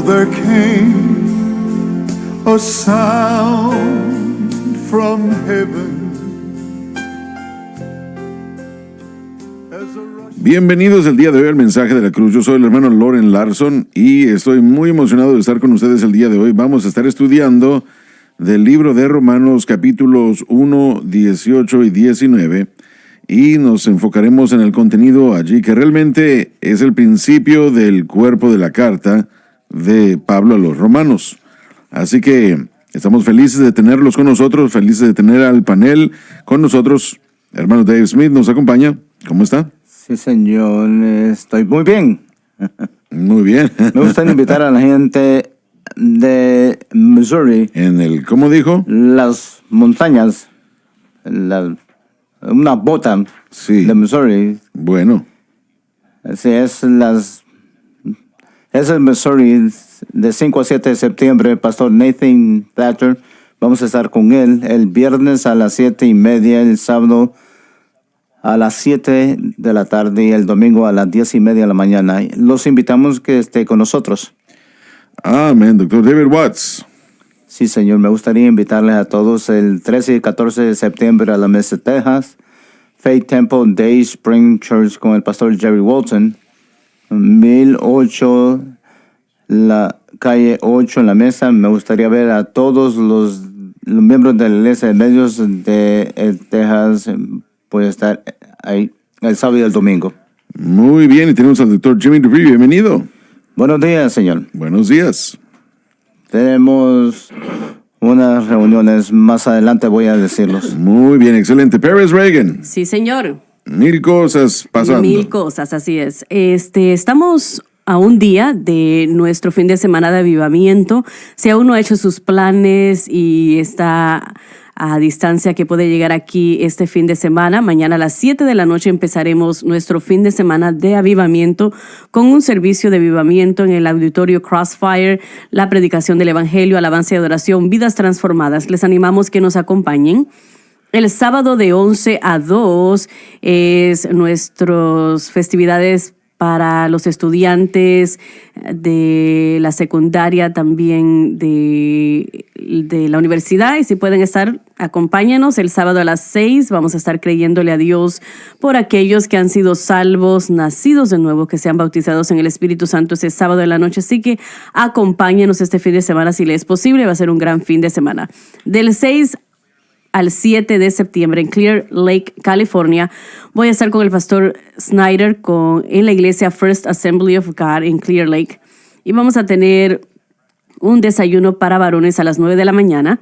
there came a sound from heaven. Bienvenidos el día de hoy al mensaje de la cruz. Yo soy el hermano Loren Larson y estoy muy emocionado de estar con ustedes el día de hoy. Vamos a estar estudiando del libro de Romanos capítulos 1, 18 y 19 y nos enfocaremos en el contenido allí que realmente es el principio del cuerpo de la carta de Pablo a los romanos. Así que estamos felices de tenerlos con nosotros, felices de tener al panel con nosotros. Hermano Dave Smith nos acompaña. ¿Cómo está? Sí, señor, estoy muy bien. Muy bien. Me gusta invitar a la gente de Missouri. En el, ¿cómo dijo? Las montañas, una bota Sí. de Missouri. Bueno. Así es, es el Missouri de 5 a 7 de septiembre, Pastor Nathan Thatcher. Vamos a estar con él el viernes a las 7:30, el sábado a las 7 de la tarde y el domingo a las 10:30 de la mañana. Los invitamos que esté con nosotros. Amén, doctor David Watts. Sí, señor, me gustaría invitarles a todos el 13 y 14 de septiembre a la Mesa, Texas, Faith Temple Day Spring Church con el pastor Jerry Walton, 1008, la calle 8 en la Mesa. Me gustaría ver a todos los miembros de la iglesia de medios de Texas. Puede estar ahí el sábado y el domingo. Muy bien, y tenemos al doctor Jimmy Dupree. Bienvenido. Buenos días, señor. Buenos días. Tenemos unas reuniones más adelante, voy a decirlos. Muy bien, excelente. Pérez Reagan. Sí, señor. Mil cosas pasando. Mil cosas, así es. Estamos a un día de nuestro fin de semana de avivamiento. Si aún no ha hecho sus planes y está a distancia que puede llegar aquí este fin de semana, mañana a las 7 de la noche empezaremos nuestro fin de semana de avivamiento con un servicio de avivamiento en el auditorio Crossfire, la predicación del evangelio, alabanza y adoración, vidas transformadas. Les animamos que nos acompañen. El sábado de 11 a 2 es nuestras festividades para los estudiantes de la secundaria, también de la universidad. Y si pueden estar, acompáñenos. El sábado a las 6 vamos a estar creyéndole a Dios por aquellos que han sido salvos, nacidos de nuevo, que sean bautizados en el Espíritu Santo ese sábado de la noche. Así que acompáñenos este fin de semana si les es posible. Va a ser un gran fin de semana. Del 6 al 7 de septiembre en Clear Lake, California. Voy a estar con el pastor Snyder en la iglesia First Assembly of God en Clear Lake. Y vamos a tener un desayuno para varones a las 9 de la mañana.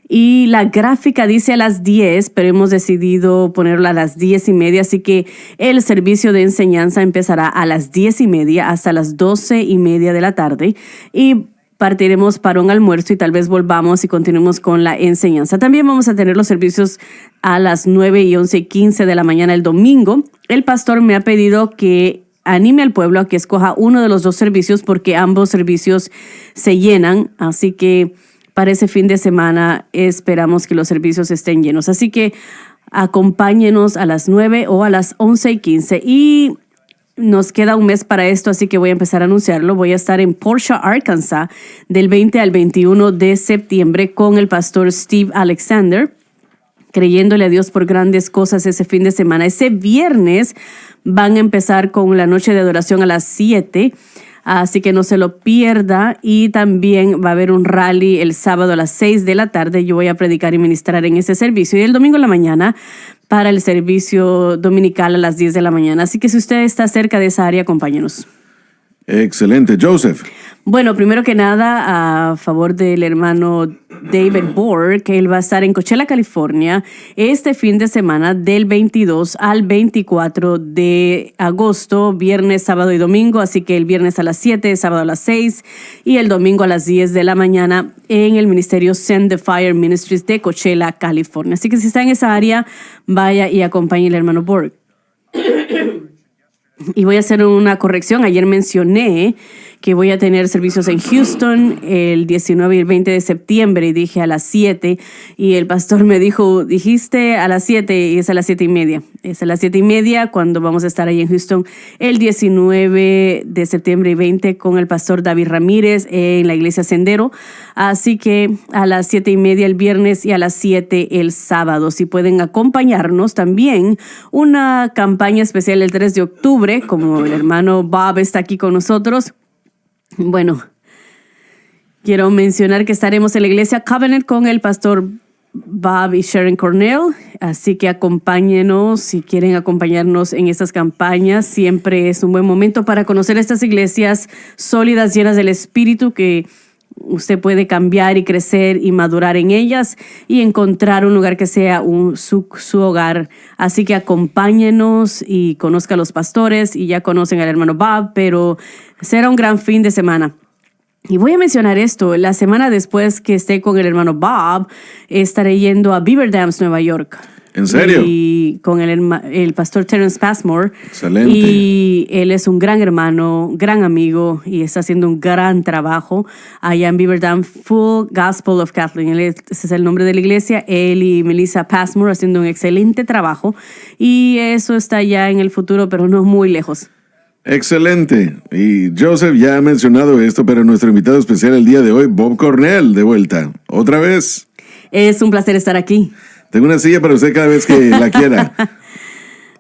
Y la gráfica dice a las 10, pero hemos decidido ponerlo a las 10:30. Así que el servicio de enseñanza empezará a las 10:30 hasta las 12:30 de la tarde. Y partiremos para un almuerzo y tal vez volvamos y continuemos con la enseñanza. También vamos a tener los servicios a las 9 y 11:15 de la mañana el domingo. El pastor me ha pedido que anime al pueblo a que escoja uno de los dos servicios porque ambos servicios se llenan. Así que para ese fin de semana esperamos que los servicios estén llenos. Así que acompáñenos a las 9 o a las 11:15 y nos queda un mes para esto, así que voy a empezar a anunciarlo. Voy a estar en Portia, Arkansas, del 20 al 21 de septiembre con el pastor Steve Alexander, creyéndole a Dios por grandes cosas ese fin de semana. Ese viernes van a empezar con la noche de adoración a las 7, así que no se lo pierda. Y también va a haber un rally el sábado a las 6 de la tarde. Yo voy a predicar y ministrar en ese servicio. Y el domingo en la mañana para el servicio dominical a las 10 de la mañana. Así que si usted está cerca de esa área, acompáñenos. Excelente. Joseph. Bueno, primero que nada, a favor del hermano David Borg, que él va a estar en Coachella, California, este fin de semana del 22 al 24 de agosto, viernes, sábado y domingo. Así que el viernes a las 7, sábado a las 6 y el domingo a las 10 de la mañana en el ministerio Send the Fire Ministries de Coachella, California. Así que si está en esa área, vaya y acompañe al hermano Borg. Y voy a hacer una corrección. Ayer mencioné que voy a tener servicios en Houston el 19 y el 20 de septiembre y dije a las 7 y el pastor me dijo, dijiste a las 7 y es a las 7:30. Es a las 7:30 cuando vamos a estar ahí en Houston el 19 de septiembre y 20 con el pastor David Ramírez en la iglesia Sendero. Así que a las 7:30 el viernes y a las 7 el sábado. Si pueden acompañarnos también una campaña especial el 3 de octubre, como el hermano Bob está aquí con nosotros. Bueno, quiero mencionar que estaremos en la iglesia Covenant con el pastor Bob y Sharon Cornell, así que acompáñenos si quieren acompañarnos en estas campañas. Siempre es un buen momento para conocer estas iglesias sólidas, llenas del Espíritu, que usted puede cambiar y crecer y madurar en ellas y encontrar un lugar que sea su hogar. Así que acompáñenos y conozca a los pastores, y ya conocen al hermano Bob, pero será un gran fin de semana. Y voy a mencionar esto, la semana después que esté con el hermano Bob, estaré yendo a Beaver Dams, Nueva York. ¿En serio? Y con el pastor Terence Passmore. Excelente. Y él es un gran hermano, gran amigo, y está haciendo un gran trabajo allá en Beaver Dam, Full Gospel of Kathleen. Ese es el nombre de la iglesia. Él y Melissa Passmore haciendo un excelente trabajo. Y eso está ya en el futuro, pero no muy lejos. Excelente. Y Joseph ya ha mencionado esto, pero nuestro invitado especial el día de hoy, Bob Cornell, de vuelta. ¿Otra vez? Es un placer estar aquí. Tengo una silla para usted cada vez que la quiera.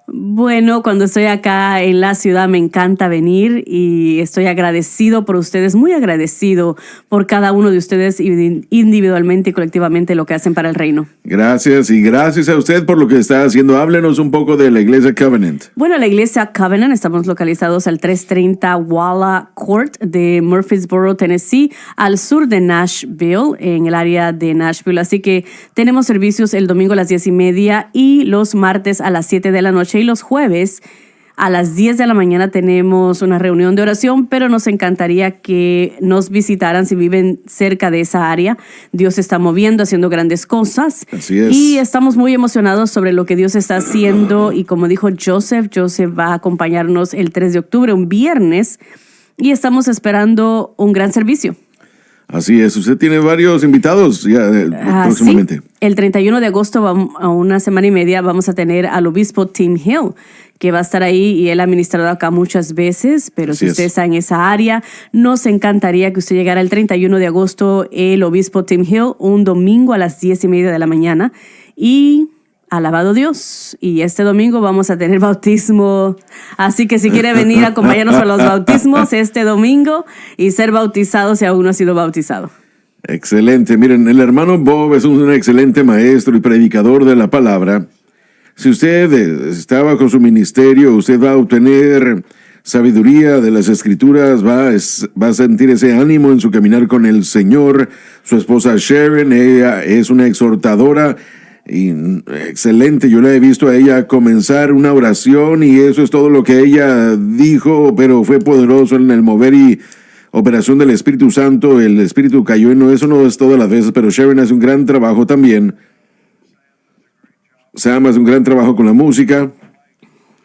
Bueno, cuando estoy acá en la ciudad me encanta venir y estoy agradecido por ustedes, muy agradecido por cada uno de ustedes individualmente y colectivamente lo que hacen para el reino. Gracias, y gracias a usted por lo que está haciendo. Háblenos un poco de la iglesia Covenant. Bueno, la iglesia Covenant, estamos localizados al 330 Walla Court de Murfreesboro, Tennessee, al sur de Nashville, en el área de Nashville. Así que tenemos servicios el domingo a las 10:30 y los martes a las 7 de la noche. Y los jueves a las 10 de la mañana tenemos una reunión de oración, pero nos encantaría que nos visitaran si viven cerca de esa área. Dios se está moviendo, haciendo grandes cosas. Así es. Y estamos muy emocionados sobre lo que Dios está haciendo. Y como dijo Joseph va a acompañarnos el 3 de octubre, un viernes, y estamos esperando un gran servicio. Así es, usted tiene varios invitados ya próximamente. Sí. El 31 de agosto, a una semana y media, vamos a tener al obispo Tim Hill, que va a estar ahí, y él ha ministrado acá muchas veces, pero Así si usted es. está en esa área, nos encantaría que usted llegara el 31 de agosto, el obispo Tim Hill, un domingo a las 10:30 de la mañana, y alabado Dios. Y este domingo vamos a tener bautismo. Así que si quiere venir a acompañarnos a los bautismos este domingo y ser bautizado si aún no ha sido bautizado. Excelente. Miren, el hermano Bob es un excelente maestro y predicador de la palabra. Si usted está bajo su ministerio, usted va a obtener sabiduría de las Escrituras, va a sentir ese ánimo en su caminar con el Señor. Su esposa Sharon, ella es una exhortadora y excelente. Yo la he visto a ella comenzar una oración y eso es todo lo que ella dijo, pero fue poderoso en el mover y operación del Espíritu Santo. El Espíritu cayó en eso, no es todas las veces, pero Sharon hace un gran trabajo también. Sam hace un gran trabajo con la música.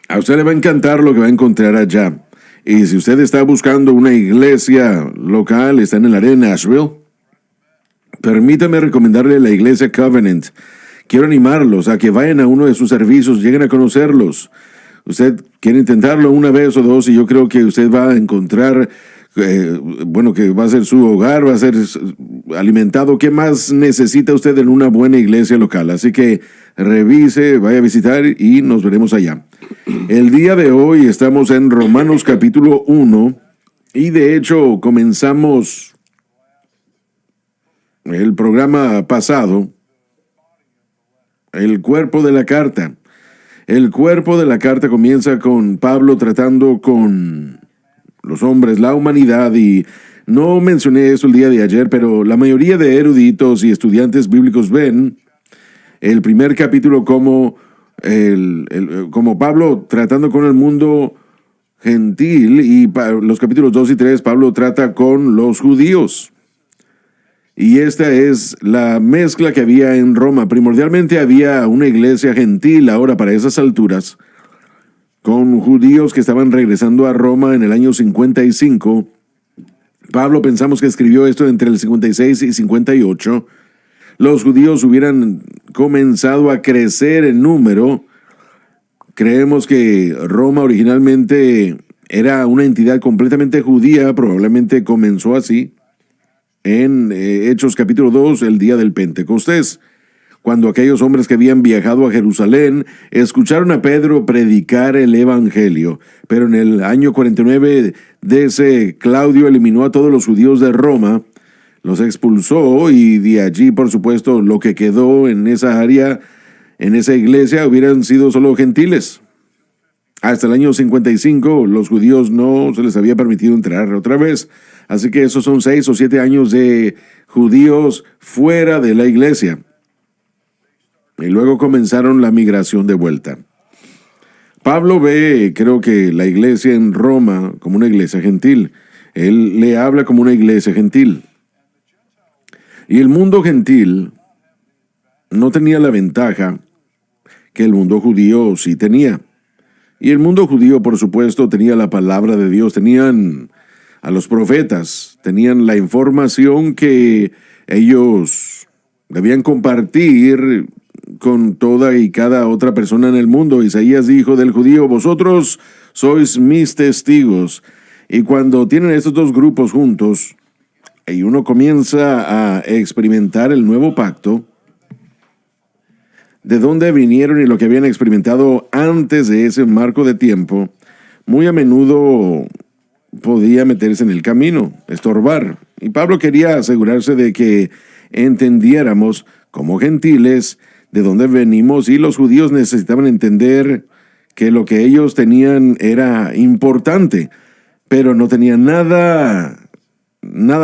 A usted le va a encantar lo que va a encontrar allá. Y si usted está buscando una iglesia local, está en el área de Nashville, permítame recomendarle la iglesia Covenant. Quiero animarlos a que vayan a uno de sus servicios, lleguen a conocerlos. Usted quiere intentarlo una vez o dos y yo creo que usted va a encontrar, que va a ser su hogar, va a ser alimentado. ¿Qué más necesita usted en una buena iglesia local? Así que revise, vaya a visitar y nos veremos allá. El día de hoy estamos en Romanos capítulo 1 y de hecho comenzamos el programa pasado. El cuerpo de la carta. El cuerpo de la carta comienza con Pablo tratando con los hombres, la humanidad, y no mencioné eso el día de ayer, pero la mayoría de eruditos y estudiantes bíblicos ven el primer capítulo como Pablo tratando con el mundo gentil, y los capítulos 2 y 3 Pablo trata con los judíos. Y esta es la mezcla que había en Roma. Primordialmente había una iglesia gentil ahora para esas alturas, con judíos que estaban regresando a Roma en el año 55. Pablo pensamos que escribió esto entre el 56 y 58. Los judíos hubieran comenzado a crecer en número. Creemos que Roma originalmente era una entidad completamente judía, probablemente comenzó así en Hechos capítulo 2, el día del Pentecostés, cuando aquellos hombres que habían viajado a Jerusalén escucharon a Pedro predicar el Evangelio. Pero en el año 49 de ese, Claudio eliminó a todos los judíos de Roma, los expulsó, y de allí, por supuesto, lo que quedó en esa área, en esa iglesia, hubieran sido solo gentiles. Hasta el año 55 los judíos no se les había permitido entrar otra vez. Así que esos son 6 o 7 años de judíos fuera de la iglesia. Y luego comenzaron la migración de vuelta. Pablo ve, creo que la iglesia en Roma como una iglesia gentil. Él le habla como una iglesia gentil. Y el mundo gentil no tenía la ventaja que el mundo judío sí tenía. Y el mundo judío, por supuesto, tenía la palabra de Dios, tenían a los profetas, tenían la información que ellos debían compartir con toda y cada otra persona en el mundo. Isaías dijo del judío: vosotros sois mis testigos. Y cuando tienen estos dos grupos juntos y uno comienza a experimentar el nuevo pacto, de dónde vinieron y lo que habían experimentado antes de ese marco de tiempo, muy a menudo podía meterse en el camino, estorbar. Y Pablo quería asegurarse de que entendiéramos como gentiles de dónde venimos, y los judíos necesitaban entender que lo que ellos tenían era importante, pero no tenía nada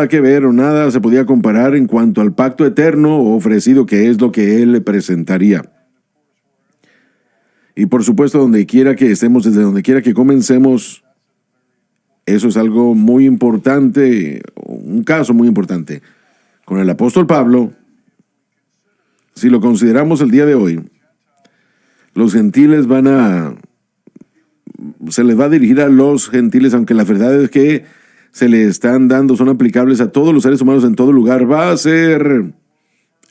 que ver o nada se podía comparar en cuanto al pacto eterno ofrecido, que es lo que él le presentaría. Y por supuesto, donde quiera que estemos, desde donde quiera que comencemos, eso es algo muy importante, un caso muy importante. Con el apóstol Pablo, si lo consideramos el día de hoy, los gentiles se les va a dirigir a los gentiles, aunque la verdad es que se le están dando, son aplicables a todos los seres humanos en todo lugar. Va a ser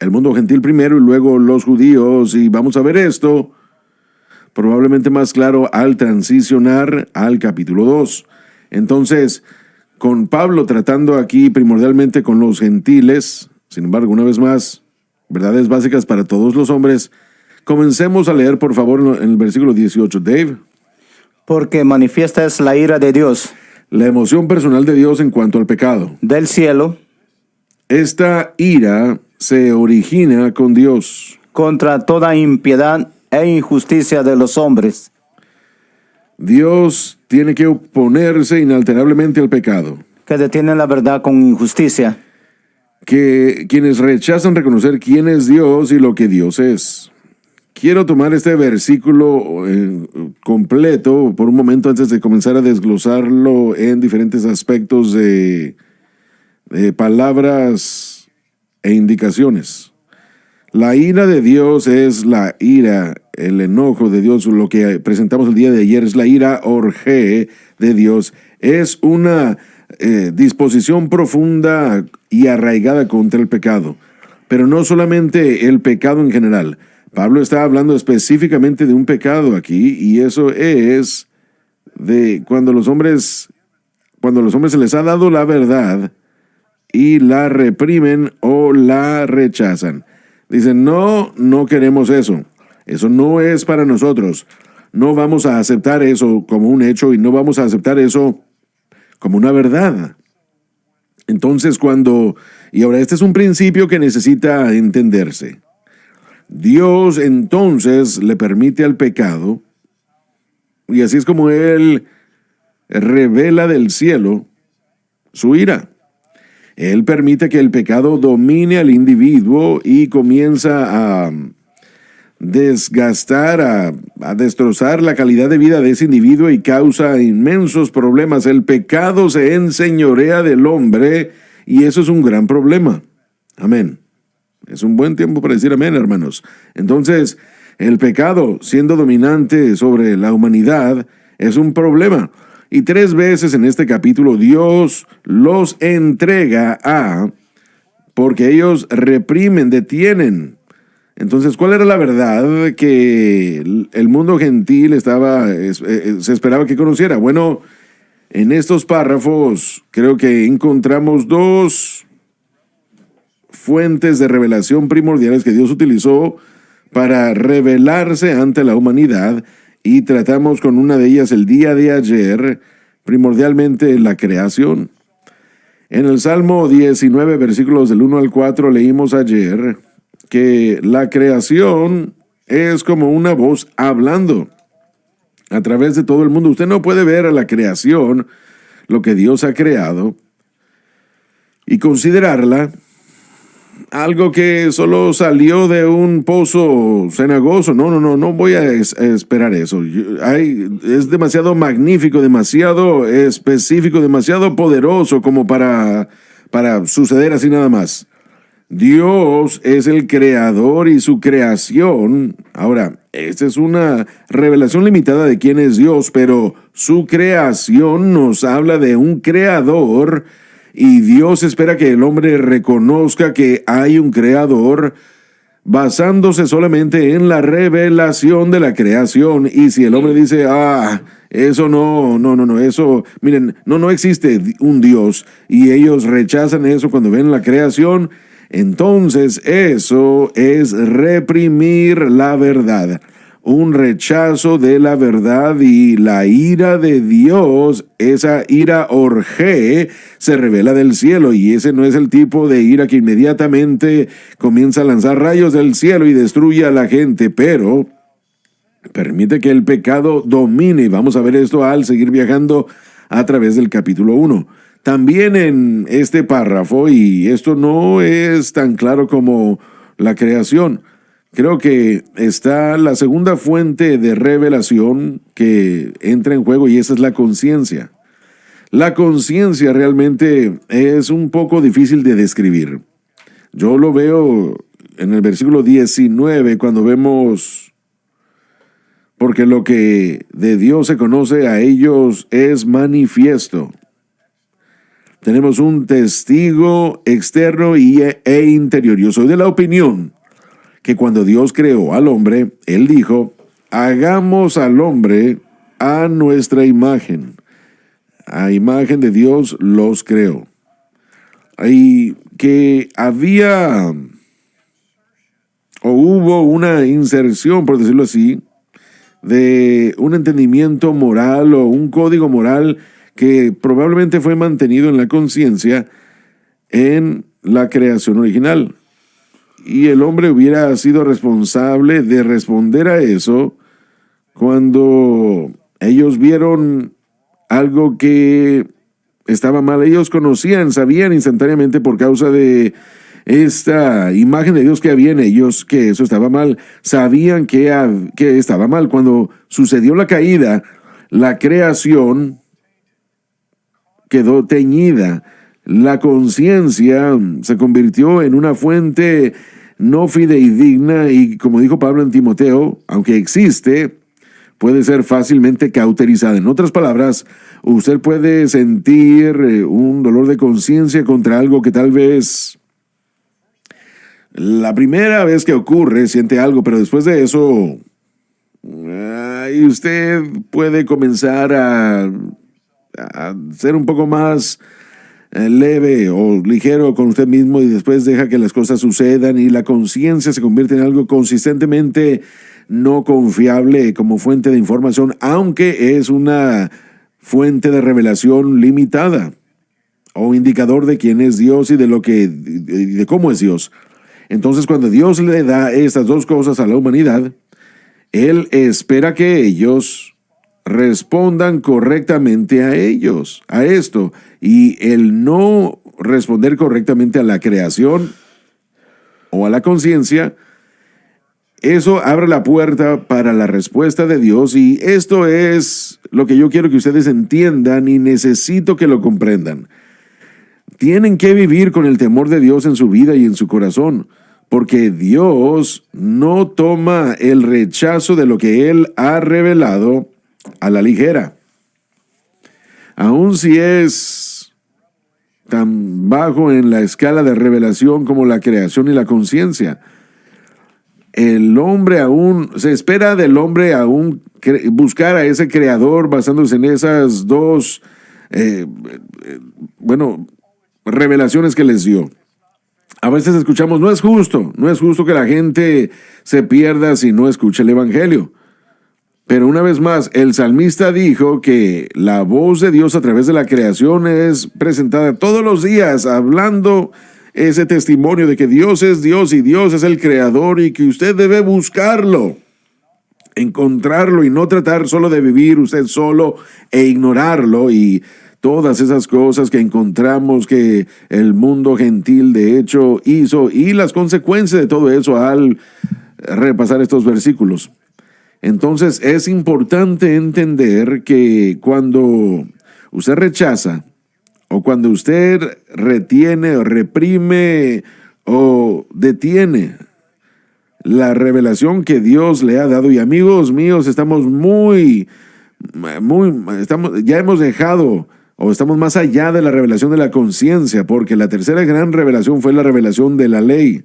el mundo gentil primero y luego los judíos, y vamos a ver esto probablemente más claro al transicionar al capítulo 2. Entonces, con Pablo tratando aquí primordialmente con los gentiles, sin embargo, una vez más, verdades básicas para todos los hombres. Comencemos a leer, por favor, en el versículo 18. Dave. Porque manifiesta es la ira de Dios, La emoción personal de Dios en cuanto al pecado. del cielo, Esta ira se origina con Dios. contra toda impiedad e injusticia de los hombres, Dios tiene que oponerse inalterablemente al pecado. que detienen la verdad con injusticia. Que quienes rechazan reconocer quién es Dios y lo que Dios es. Quiero tomar este versículo completo por un momento antes de comenzar a desglosarlo en diferentes aspectos de palabras e indicaciones. La ira de Dios es la ira, el enojo de Dios. Lo que presentamos el día de ayer es la ira orgé de Dios. Es una disposición profunda y arraigada contra el pecado. Pero no solamente el pecado en general. Pablo está hablando específicamente de un pecado aquí, y eso es de cuando los hombres se les ha dado la verdad y la reprimen o la rechazan. Dicen: no queremos eso. Eso no es para nosotros. No vamos a aceptar eso como un hecho, y no vamos a aceptar eso como una verdad. Entonces y ahora este es un principio que necesita entenderse. Dios entonces le permite al pecado, y así es como Él revela del cielo su ira. Él permite que el pecado domine al individuo y comienza a desgastar, a destrozar la calidad de vida de ese individuo, y causa inmensos problemas. El pecado se enseñorea del hombre, y eso es un gran problema. Amén. Es un buen tiempo para decir amén, hermanos. Entonces, el pecado, siendo dominante sobre la humanidad, es un problema. Y 3 veces en este capítulo Dios los entrega porque ellos reprimen, detienen. Entonces, ¿cuál era la verdad que el mundo gentil se esperaba que conociera? Bueno, en estos párrafos creo que encontramos 2 fuentes de revelación primordiales que Dios utilizó para revelarse ante la humanidad, y tratamos con una de ellas el día de ayer, primordialmente la creación. En el Salmo 19, versículos del 1 al 4, leímos ayer que la creación es como una voz hablando a través de todo el mundo. Usted no puede ver a la creación, lo que Dios ha creado, y considerarla algo que solo salió de un pozo cenagoso. No voy a esperar eso. Es demasiado magnífico, demasiado específico, demasiado poderoso como para suceder así nada más. Dios es el creador y su creación. Ahora, esta es una revelación limitada de quién es Dios, pero su creación nos habla de un creador, y Dios espera que el hombre reconozca que hay un creador basándose solamente en la revelación de la creación. Y si el hombre dice, eso eso, miren, no existe un Dios, y ellos rechazan eso cuando ven la creación, entonces eso es reprimir la verdad, un rechazo de la verdad, y la ira de Dios, esa ira orgé, se revela del cielo, y ese no es el tipo de ira que inmediatamente comienza a lanzar rayos del cielo y destruye a la gente, pero permite que el pecado domine. Vamos a ver esto al seguir viajando a través del capítulo 1. También en este párrafo, y esto no es tan claro como la creación, creo que está la segunda fuente de revelación que entra en juego, y esa es la conciencia. La conciencia realmente es un poco difícil de describir. Yo lo veo en el versículo 19 cuando vemos, porque lo que de Dios se conoce a ellos es manifiesto. Tenemos un testigo externo e interior. Yo soy de la opinión que cuando Dios creó al hombre, Él dijo, hagamos al hombre a nuestra imagen. A imagen de Dios los creó. Y que había o hubo una inserción, por decirlo así, de un entendimiento moral o un código moral que probablemente fue mantenido en la conciencia en la creación original. Y el hombre hubiera sido responsable de responder a eso cuando ellos vieron algo que estaba mal. Ellos conocían, sabían instantáneamente por causa de esta imagen de Dios que había en ellos, que eso estaba mal. Sabían que estaba mal. Cuando sucedió la caída, la creación quedó teñida. La conciencia se convirtió en una fuente no fidedigna, y como dijo Pablo en Timoteo, aunque existe, puede ser fácilmente cauterizada. En otras palabras, usted puede sentir un dolor de conciencia contra algo que tal vez la primera vez que ocurre siente algo, pero después de eso y usted puede comenzar a ser un poco más leve o ligero con usted mismo, y después deja que las cosas sucedan, y la conciencia se convierte en algo consistentemente no confiable como fuente de información, aunque es una fuente de revelación limitada o indicador de quién es Dios y de cómo es Dios. Entonces, cuando Dios le da estas dos cosas a la humanidad, Él espera que ellos respondan correctamente a esto. Y el no responder correctamente a la creación o a la conciencia, eso abre la puerta para la respuesta de Dios. Y esto es lo que yo quiero que ustedes entiendan, y necesito que lo comprendan. Tienen que vivir con el temor de Dios en su vida y en su corazón, porque Dios no toma el rechazo de lo que Él ha revelado a la ligera. Aun si es tan bajo en la escala de revelación como la creación y la conciencia, el hombre aún, se espera del hombre aún buscar a ese creador basándose en esas dos, revelaciones que les dio. A veces escuchamos, no es justo que la gente se pierda si no escucha el evangelio. Pero una vez más, el salmista dijo que la voz de Dios a través de la creación es presentada todos los días, hablando ese testimonio de que Dios es Dios y Dios es el creador y que usted debe buscarlo, encontrarlo y no tratar solo de vivir usted solo e ignorarlo y todas esas cosas que encontramos que el mundo gentil de hecho hizo y las consecuencias de todo eso al repasar estos versículos. Entonces es importante entender que cuando usted rechaza o cuando usted retiene o reprime o detiene la revelación que Dios le ha dado, y amigos míos, ya hemos dejado o estamos más allá de la revelación de la conciencia, porque la tercera gran revelación fue la revelación de la ley,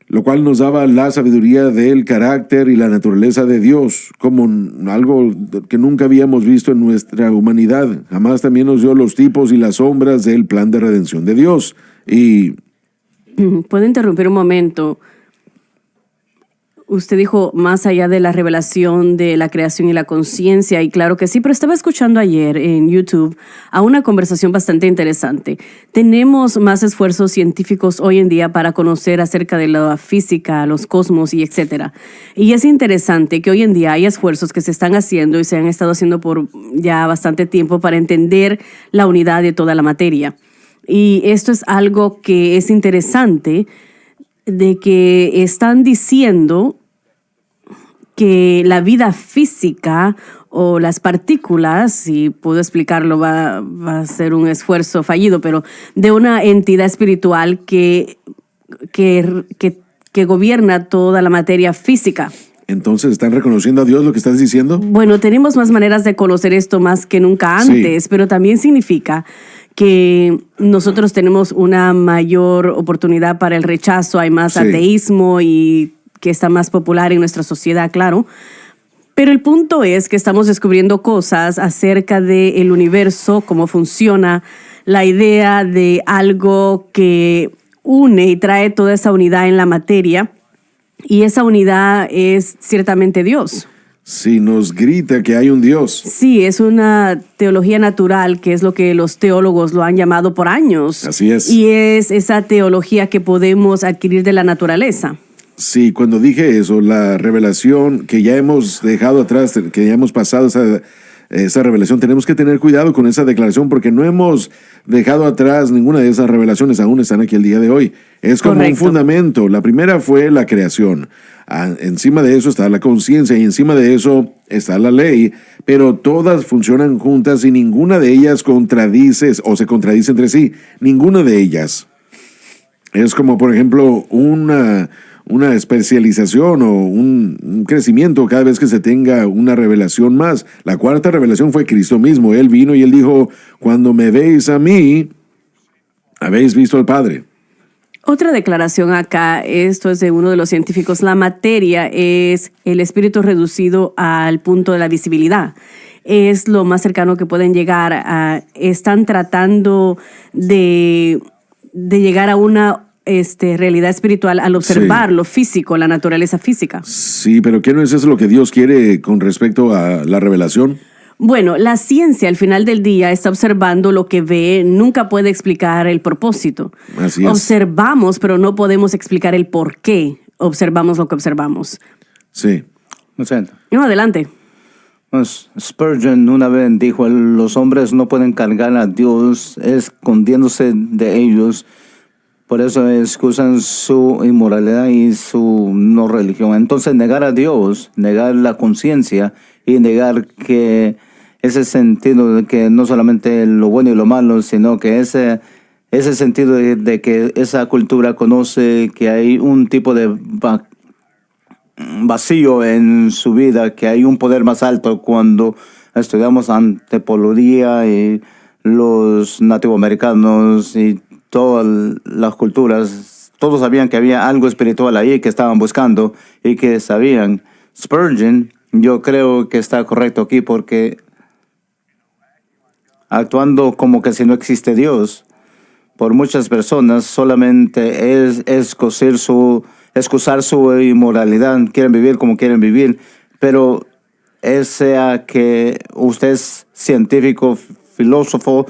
lo cual nos daba la sabiduría del carácter y la naturaleza de Dios, como algo que nunca habíamos visto en nuestra humanidad. Jamás también nos dio los tipos y las sombras del plan de redención de Dios. Y ¿puedo interrumpir un momento? Usted dijo más allá de la revelación de la creación y la conciencia, y claro que sí, pero estaba escuchando ayer en YouTube a una conversación bastante interesante. Tenemos más esfuerzos científicos hoy en día para conocer acerca de la física, los cosmos y etcétera. Y es interesante que hoy en día hay esfuerzos que se están haciendo y se han estado haciendo por ya bastante tiempo para entender la unidad de toda la materia. Y esto es algo que es interesante, de que están diciendo que la vida física o las partículas, si puedo explicarlo, va a ser un esfuerzo fallido, pero de una entidad espiritual que gobierna toda la materia física. entonces, ¿están reconociendo a Dios lo que estás diciendo? Bueno, tenemos más maneras de conocer esto más que nunca antes, sí, pero también significa que nosotros tenemos una mayor oportunidad para el rechazo, hay más ateísmo y que está más popular en nuestra sociedad, claro. Pero el punto es que estamos descubriendo cosas acerca del universo, cómo funciona, la idea de algo que une y trae toda esa unidad en la materia, y esa unidad es ciertamente Dios. Sí, nos grita que hay un Dios. Sí, es una teología natural, que es lo que los teólogos lo han llamado por años. Así es. Y es esa teología que podemos adquirir de la naturaleza. Sí, cuando dije eso, la revelación que ya hemos dejado atrás, que ya hemos pasado esa revelación, tenemos que tener cuidado con esa declaración porque no hemos dejado atrás ninguna de esas revelaciones, aún están aquí el día de hoy. Es como un fundamento. La primera fue la creación. Encima de eso está la conciencia y encima de eso está la ley, pero todas funcionan juntas y ninguna de ellas contradice o se contradice entre sí. Ninguna de ellas. Es como, por ejemplo, una especialización o un crecimiento cada vez que se tenga una revelación más. La cuarta revelación fue Cristo mismo. Él vino y él dijo, cuando me veis a mí, habéis visto al Padre. Otra declaración acá, esto es de uno de los científicos, la materia es el espíritu reducido al punto de la visibilidad. Es lo más cercano que pueden llegar a, están tratando de llegar a una realidad espiritual al observar lo físico, la naturaleza física. Sí, pero ¿qué no es eso lo que Dios quiere con respecto a la revelación? Bueno, la ciencia al final del día está observando lo que ve, nunca puede explicar el propósito. Así es. Observamos, pero no podemos explicar el por qué observamos lo que observamos. Sí. No, adelante. Spurgeon una vez dijo, los hombres no pueden cargar a Dios escondiéndose de ellos, por eso excusan su inmoralidad y su no religión. Entonces negar a Dios, negar la conciencia y negar que ese sentido de que no solamente lo bueno y lo malo, sino que ese sentido de que esa cultura conoce que hay un tipo de vacío en su vida, que hay un poder más alto. Cuando estudiamos antropología y los nativoamericanos y todas las culturas, todos sabían que había algo espiritual ahí que estaban buscando y que sabían. Spurgeon, yo creo que está correcto aquí, porque actuando como que si no existe Dios, por muchas personas solamente es excusar su inmoralidad. Quieren vivir como quieren vivir, pero sea que usted es científico, filósofo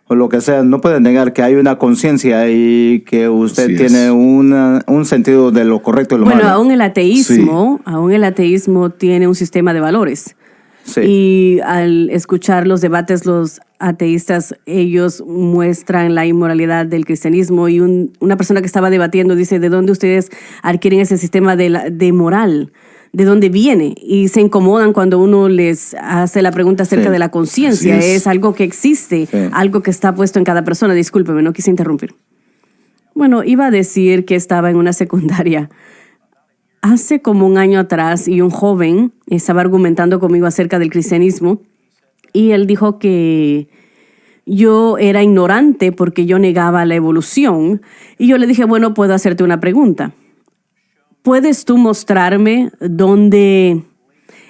o lo que sea, no puede negar que hay una conciencia y que usted Así tiene es. un sentido de lo correcto y lo Bueno, malo. aún el ateísmo tiene un sistema de valores. Sí. Y al escuchar los debates, los ateístas, ellos muestran la inmoralidad del cristianismo, y una persona que estaba debatiendo dice, ¿de dónde ustedes adquieren ese sistema de moral? ¿De dónde viene? Y se incomodan cuando uno les hace la pregunta acerca Sí. de la conciencia. Así es. Es algo que existe, Sí. algo que está puesto en cada persona. Discúlpeme, no quise interrumpir. Bueno, iba a decir que estaba en una secundaria hace como un año atrás, y un joven estaba argumentando conmigo acerca del cristianismo, y él dijo que yo era ignorante porque yo negaba la evolución. Y yo le dije, bueno, puedo hacerte una pregunta. ¿Puedes tú mostrarme dónde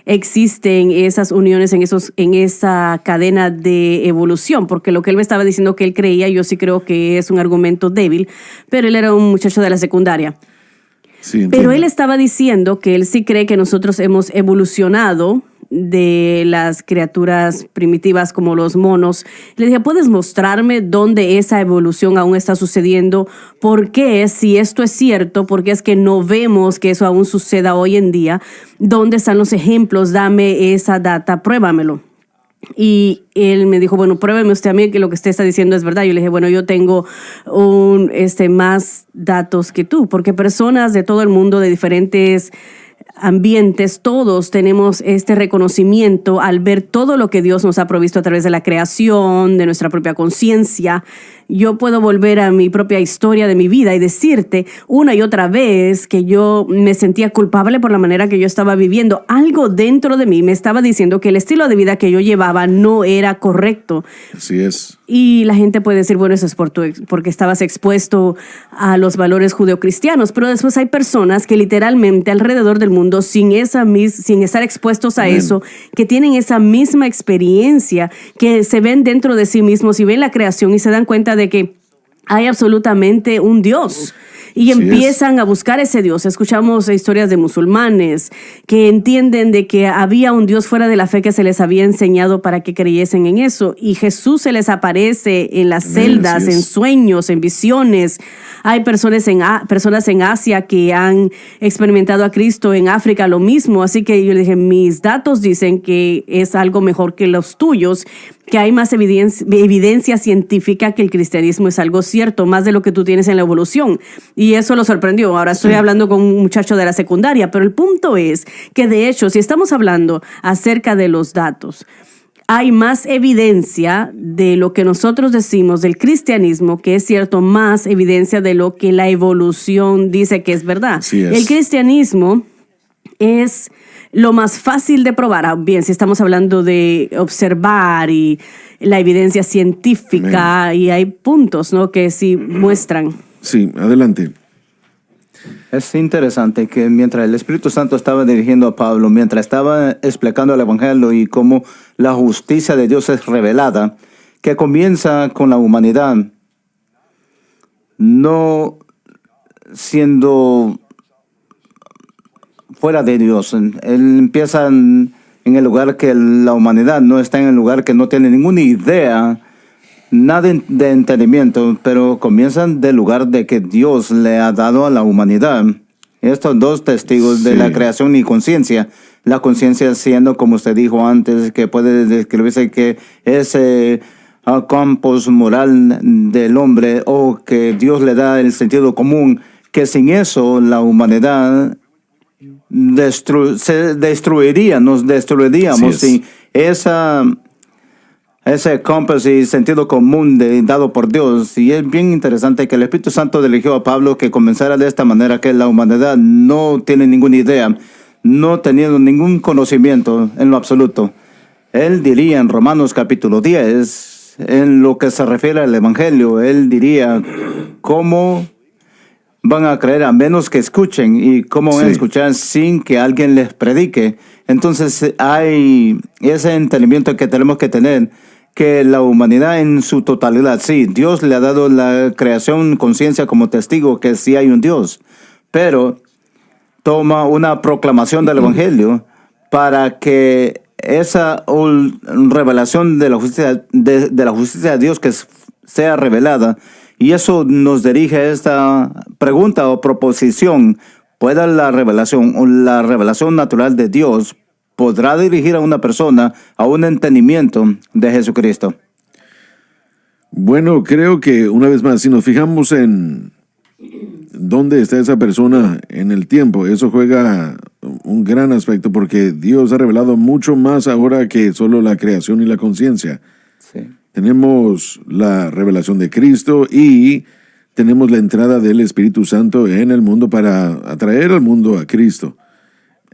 existen esas uniones en esa cadena de evolución? Porque lo que él me estaba diciendo que él creía, yo sí creo que es un argumento débil, pero él era un muchacho de la secundaria. Sí, entiendo. Pero él estaba diciendo que él sí cree que nosotros hemos evolucionado de las criaturas primitivas como los monos. Le dije, ¿puedes mostrarme dónde esa evolución aún está sucediendo? ¿Por qué, si esto es cierto, por qué es que no vemos que eso aún suceda hoy en día? ¿Dónde están los ejemplos? Dame esa data, pruébamelo. Y él me dijo, bueno, pruébeme usted a mí que lo que usted está diciendo es verdad. Yo le dije, bueno, yo tengo más datos que tú, porque personas de todo el mundo, de diferentes ambientes, todos tenemos este reconocimiento al ver todo lo que Dios nos ha provisto a través de la creación, de nuestra propia conciencia. Yo puedo volver a mi propia historia de mi vida y decirte una y otra vez que yo me sentía culpable por la manera que yo estaba viviendo. Algo dentro de mí me estaba diciendo que el estilo de vida que yo llevaba no era correcto. Así es. Y la gente puede decir, bueno, eso es porque estabas expuesto a los valores judeocristianos, pero después hay personas que literalmente alrededor del mundo, sin estar expuestos a Amén. eso, que tienen esa misma experiencia, que se ven dentro de sí mismos y ven la creación y se dan cuenta de que hay absolutamente un Dios. Y Así empiezan a buscar ese Dios. Escuchamos historias de musulmanes que entienden de que había un Dios fuera de la fe que se les había enseñado para que creyesen en eso. Y Jesús se les aparece en las Amén, celdas, así en es. sueños, en visiones. Hay personas en Asia que han experimentado a Cristo, en África lo mismo. Así que yo le dije, mis datos dicen que es algo mejor que los tuyos, que hay más evidencia científica que el cristianismo es algo cierto, más de lo que tú tienes en la evolución. Y eso lo sorprendió. Ahora estoy hablando con un muchacho de la secundaria, pero el punto es que, de hecho, si estamos hablando acerca de los datos, hay más evidencia de lo que nosotros decimos del cristianismo, que es cierto, más evidencia de lo que la evolución dice que es verdad. Así es. El cristianismo es lo más fácil de probar. Bien, si estamos hablando de observar y la evidencia científica, Amén. y hay puntos, ¿no?, que sí muestran. Sí, adelante. Es interesante que mientras el Espíritu Santo estaba dirigiendo a Pablo, mientras estaba explicando el Evangelio y cómo la justicia de Dios es revelada, que comienza con la humanidad no siendo fuera de Dios. Él empieza en el lugar que la humanidad no está, en el lugar que no tiene ninguna idea, nada de entendimiento, pero comienzan del lugar de que Dios le ha dado a la humanidad. Estos dos testigos de Sí. la creación y conciencia. La conciencia siendo, como usted dijo antes, que puede describirse que ese campus moral del hombre, o que Dios le da el sentido común, que sin eso la humanidad se destruiría, nos destruiríamos Así es. sin ese compass y sentido común dado por Dios. Y es bien interesante que el Espíritu Santo dirigió a Pablo que comenzara de esta manera, que la humanidad no tiene ninguna idea. no teniendo ningún conocimiento en lo absoluto. Él diría en Romanos capítulo 10, en lo que se refiere al Evangelio, él diría cómo van a creer a menos que escuchen y cómo van a Sí. escuchar sin que alguien les predique. Entonces hay ese entendimiento que tenemos que tener, que la humanidad en su totalidad, sí, Dios le ha dado la creación, conciencia como testigo que sí hay un Dios, pero toma una proclamación del Evangelio para que esa revelación de la justicia de la justicia de Dios que sea revelada. Y eso nos dirige a esta pregunta o proposición. ¿Puede la revelación natural de Dios podrá dirigir a una persona a un entendimiento de Jesucristo? Bueno, creo que una vez más, si nos fijamos en dónde está esa persona en el tiempo, eso juega un gran aspecto porque Dios ha revelado mucho más ahora que solo la creación y la conciencia. Sí. Tenemos la revelación de Cristo y tenemos la entrada del Espíritu Santo en el mundo para atraer al mundo a Cristo.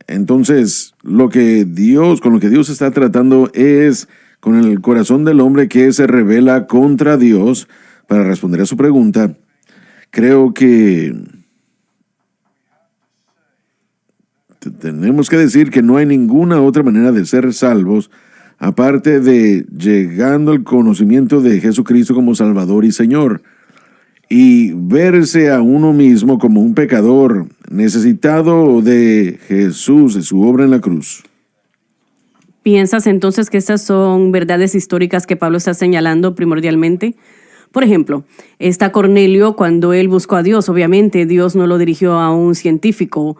Entonces, con lo que Dios está tratando es con el corazón del hombre que se rebela contra Dios. Para responder a su pregunta, creo que tenemos que decir que no hay ninguna otra manera de ser salvos aparte de llegando al conocimiento de Jesucristo como Salvador y Señor, y verse a uno mismo como un pecador necesitado de Jesús, de su obra en la cruz. ¿Piensas entonces que estas son verdades históricas que Pablo está señalando primordialmente? Por ejemplo, está Cornelio cuando él buscó a Dios. Obviamente Dios no lo dirigió a un científico.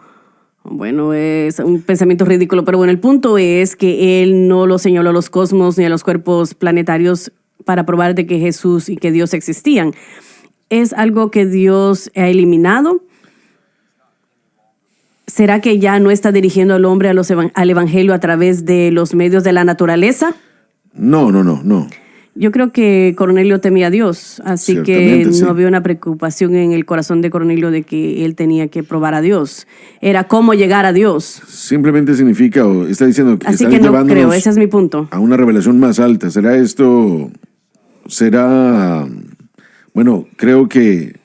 Bueno, es un pensamiento ridículo, pero bueno, el punto es que él no lo señaló a los cosmos ni a los cuerpos planetarios para probar de que Jesús y que Dios existían. ¿Es algo que Dios ha eliminado? ¿Será que ya no está dirigiendo al hombre al evangelio a través de los medios de la naturaleza? No. Yo creo que Cornelio temía a Dios, así que Ciertamente, sí. no había una preocupación en el corazón de Cornelio de que él tenía que probar a Dios. Era cómo llegar a Dios. Simplemente significa, o está diciendo que Así están que no llevándonos creo, ese es mi punto. a una revelación más alta. Bueno, creo que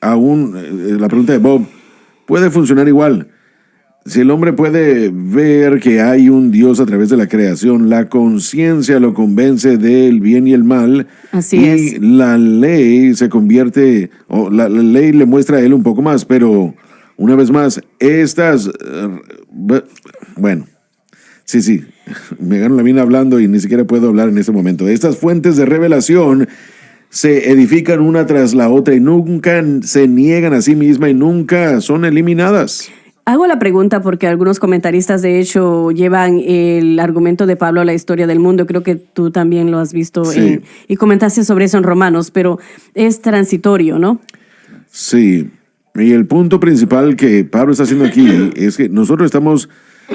aún la pregunta de Bob puede funcionar igual. Si el hombre puede ver que hay un Dios a través de la creación, la conciencia lo convence del bien y el mal. Así y es. la ley se convierte, o la ley le muestra a él un poco más, pero una vez más, bueno, sí, me gano la mina hablando y ni siquiera puedo hablar en este momento. Estas fuentes de revelación se edifican una tras la otra y nunca se niegan a sí misma y nunca son eliminadas. Hago la pregunta porque algunos comentaristas de hecho llevan el argumento de Pablo a la historia del mundo. Creo que tú también lo has visto Sí. y comentaste sobre eso en Romanos, pero es transitorio, ¿no? Sí, y el punto principal que Pablo está haciendo aquí es que nosotros estamos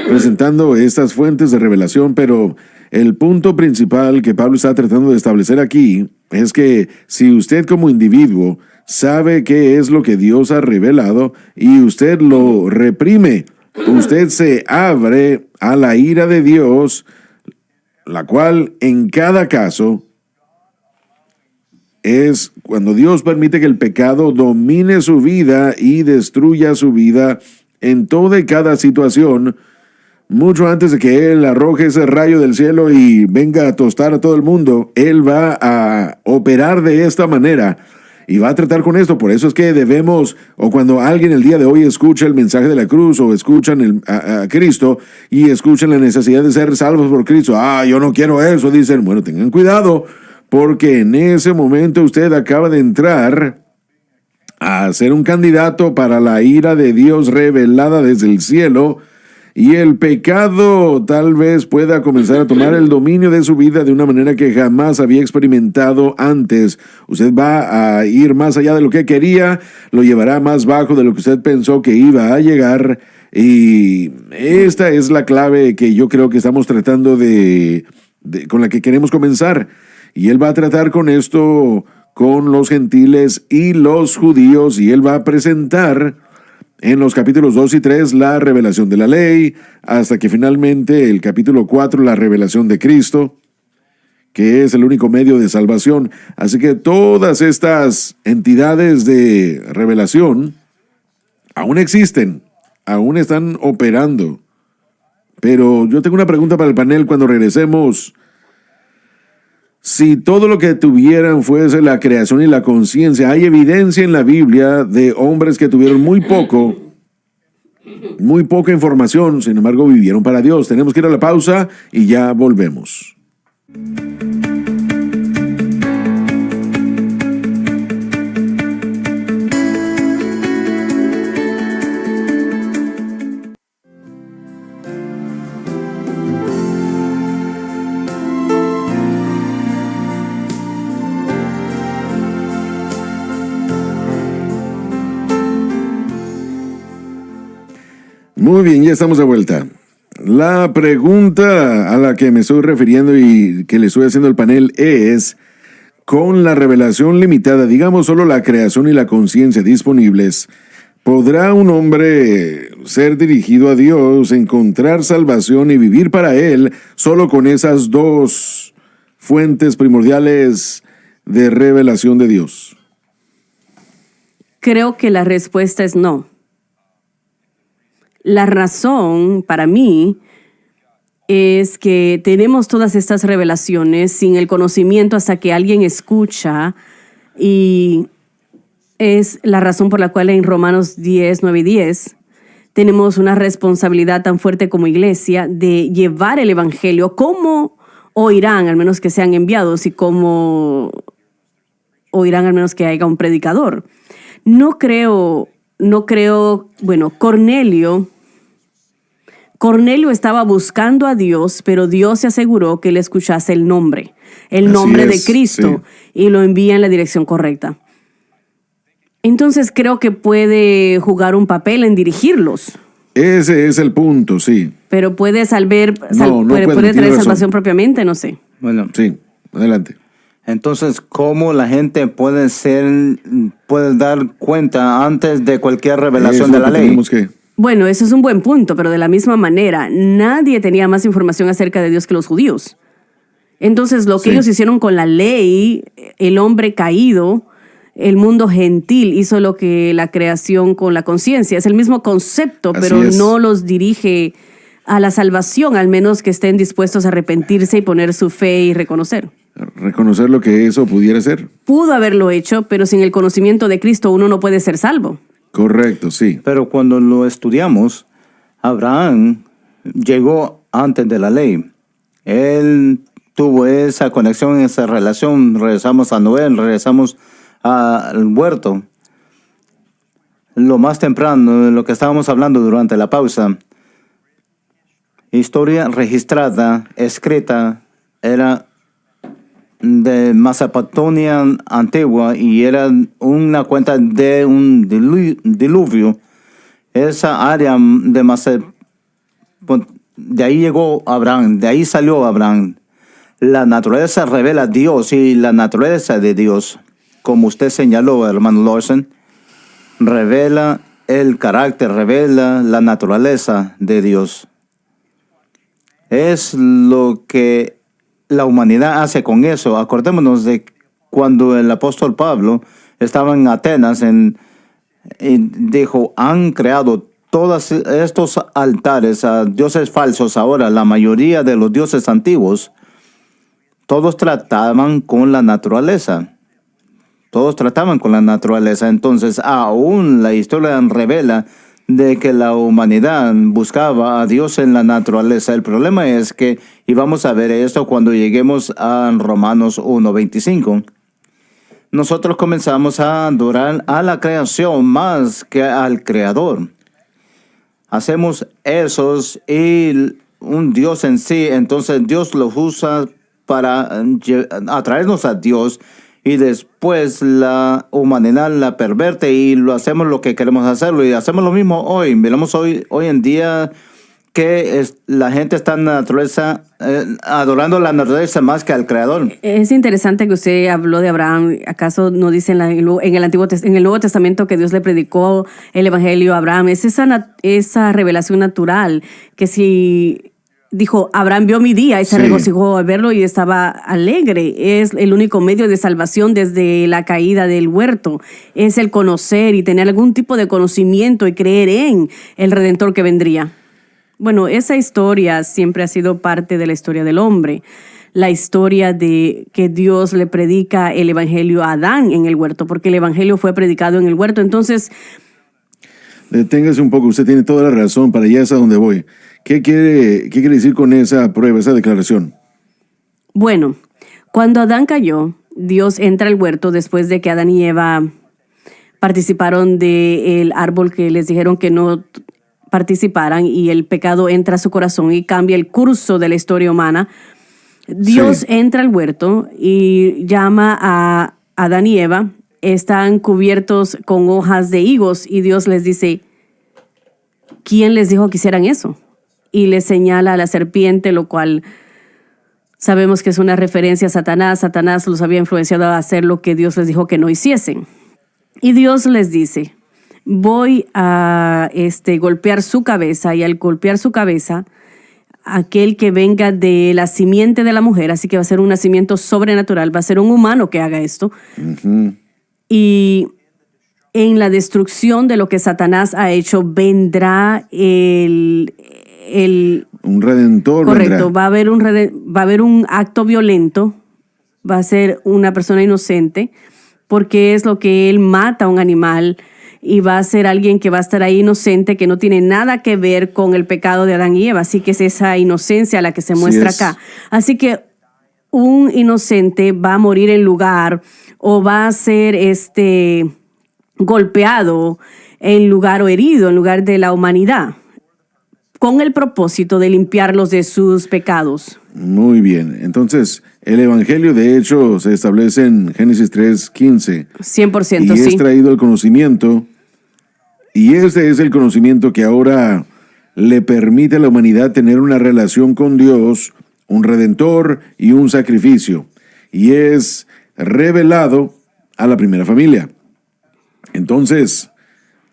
presentando estas fuentes de revelación, pero el punto principal que Pablo está tratando de establecer aquí es que si usted como individuo sabe qué es lo que Dios ha revelado y usted lo reprime, usted se abre a la ira de Dios, la cual en cada caso es cuando Dios permite que el pecado domine su vida y destruya su vida en toda y cada situación, mucho antes de que Él arroje ese rayo del cielo y venga a tostar a todo el mundo. Él va a operar de esta manera y va a tratar con esto. Por eso es que debemos, o cuando alguien el día de hoy escucha el mensaje de la cruz o escuchan a Cristo y escuchan la necesidad de ser salvos por Cristo, yo no quiero eso, dicen, bueno, tengan cuidado, porque en ese momento usted acaba de entrar a ser un candidato para la ira de Dios revelada desde el cielo, y el pecado tal vez pueda comenzar a tomar el dominio de su vida de una manera que jamás había experimentado antes. Usted va a ir más allá de lo que quería, lo llevará más bajo de lo que usted pensó que iba a llegar, y esta es la clave que yo creo que estamos tratando con la que queremos comenzar. Y Él va a tratar con esto con los gentiles y los judíos, y Él va a presentar En los capítulos 2 y 3, la revelación de la ley, hasta que finalmente el capítulo 4, la revelación de Cristo, que es el único medio de salvación. Así que todas estas entidades de revelación aún existen, aún están operando. Pero yo tengo una pregunta para el panel cuando regresemos. Si todo lo que tuvieran fuese la creación y la conciencia, hay evidencia en la Biblia de hombres que tuvieron muy poca información, sin embargo vivieron para Dios. Tenemos que ir a la pausa y ya volvemos. Muy bien, ya estamos de vuelta. La pregunta a la que me estoy refiriendo y que le estoy haciendo al panel es, con la revelación limitada, digamos solo la creación y la conciencia disponibles, ¿podrá un hombre ser dirigido a Dios, encontrar salvación y vivir para Él solo con esas dos fuentes primordiales de revelación de Dios? Creo que la respuesta es no. La razón para mí es que tenemos todas estas revelaciones sin el conocimiento hasta que alguien escucha, y es la razón por la cual en Romanos 10, 9 y 10 tenemos una responsabilidad tan fuerte como iglesia de llevar el evangelio. ¿Cómo oirán al menos que sean enviados, y cómo oirán al menos que haya un predicador? No creo, bueno, Cornelio estaba buscando a Dios, pero Dios se aseguró que él escuchase el nombre de Cristo, sí, y lo envía en la dirección correcta. Entonces creo que puede jugar un papel en dirigirlos. Ese es el punto, sí. Pero puede traer salvación propiamente, no sé. Bueno, sí, adelante. Entonces, ¿cómo la gente puede dar cuenta antes de cualquier revelación de la ley? Bueno, eso es un buen punto, pero de la misma manera, nadie tenía más información acerca de Dios que los judíos. Entonces, lo que ellos hicieron con la ley, el hombre caído, el mundo gentil hizo lo que la creación con la conciencia. Es el mismo concepto, pero no los dirige a la salvación, al menos que estén dispuestos a arrepentirse y poner su fe y reconocer. Reconocer lo que eso pudiera ser. Pudo haberlo hecho, pero sin el conocimiento de Cristo uno no puede ser salvo. Correcto, sí. Pero cuando lo estudiamos, Abraham llegó antes de la ley. Él tuvo esa conexión, esa relación. Regresamos a Noé, regresamos al huerto. Lo más temprano, de lo que estábamos hablando durante la pausa, historia registrada, escrita, era de Mesopotamia antigua, y era una cuenta de un diluvio. Esa área de ahí llegó Abraham, de ahí salió Abraham. La naturaleza revela a Dios, y la naturaleza de Dios, como usted señaló, hermano Lawson, revela el carácter, revela la naturaleza de Dios. Es lo que la humanidad hace con eso. Acordémonos de cuando el apóstol Pablo estaba en Atenas y dijo, han creado todos estos altares a dioses falsos. Ahora, la mayoría de los dioses antiguos, todos trataban con la naturaleza. Entonces, aún la historia revela de que la humanidad buscaba a Dios en la naturaleza. El problema es que, y vamos a ver esto cuando lleguemos a Romanos 1:25, nosotros comenzamos a adorar a la creación más que al Creador. Hacemos esos y un Dios en sí, entonces Dios los usa para atraernos a Dios, y después la humanidad la perverte y lo hacemos lo que queremos hacerlo, y hacemos lo mismo hoy. Miramos hoy en día que la gente está en la naturaleza, adorando la naturaleza más que al Creador. Es interesante que usted habló de Abraham. ¿Acaso no dice en el Nuevo Testamento que Dios le predicó el Evangelio a Abraham? Es esa revelación natural que si dijo, Abraham vio mi día y se Sí. regocijó al verlo y estaba alegre. Es el único medio de salvación desde la caída del huerto. Es el conocer y tener algún tipo de conocimiento y creer en el Redentor que vendría. Bueno, esa historia siempre ha sido parte de la historia del hombre. La historia de que Dios le predica el evangelio a Adán en el huerto, porque el evangelio fue predicado en el huerto. Entonces, Deténgase un poco, usted tiene toda la razón, para allá es a donde voy. ¿Qué quiere decir con esa prueba, esa declaración? bueno, cuando Adán cayó, Dios entra al huerto después de que Adán y Eva participaron del árbol que les dijeron que no participaran, y el pecado entra a su corazón y cambia el curso de la historia humana. Dios Sí. entra al huerto y llama a Adán y Eva. Están cubiertos con hojas de higos y Dios les dice, ¿quién les dijo que hicieran eso? Y les señala a la serpiente, lo cual sabemos que es una referencia a Satanás. Satanás los había influenciado a hacer lo que Dios les dijo que no hiciesen. Y Dios les dice, voy a golpear su cabeza, y al golpear su cabeza, aquel que venga de la simiente de la mujer, así que va a ser un nacimiento sobrenatural, va a ser un humano que haga esto. Y en la destrucción de lo que Satanás ha hecho, vendrá el Un redentor correcto, vendrá. va a haber un acto violento, va a ser una persona inocente, porque es lo que él mata a un animal, y va a ser alguien que va a estar ahí inocente, que no tiene nada que ver con el pecado de Adán y Eva. Así que es esa inocencia la que se Así muestra es. acá. Así que un inocente va a morir en lugar, o va a ser golpeado en lugar, o herido en lugar de la humanidad, con el propósito de limpiarlos de sus pecados. Muy bien. Entonces, el evangelio de hecho se establece en Génesis 3:15. 100%, Y es sí. traído el conocimiento. Y ese es el conocimiento que ahora le permite a la humanidad tener una relación con Dios, un redentor y un sacrificio. Y es revelado a la primera familia. Entonces,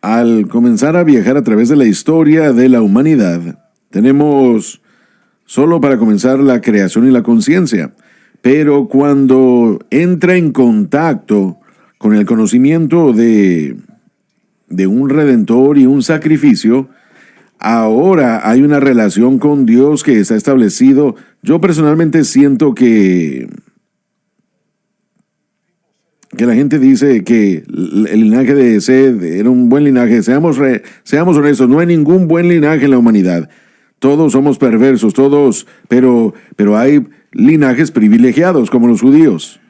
al comenzar a viajar a través de la historia de la humanidad, tenemos solo para comenzar la creación y la conciencia. Pero cuando entra en contacto con el conocimiento de un redentor y un sacrificio, ahora hay una relación con Dios que está establecido. Yo personalmente siento que la gente dice que el linaje de Seth era un buen linaje. Seamos honestos, no hay ningún buen linaje en la humanidad. Todos somos perversos, todos, pero hay linajes privilegiados como los judíos.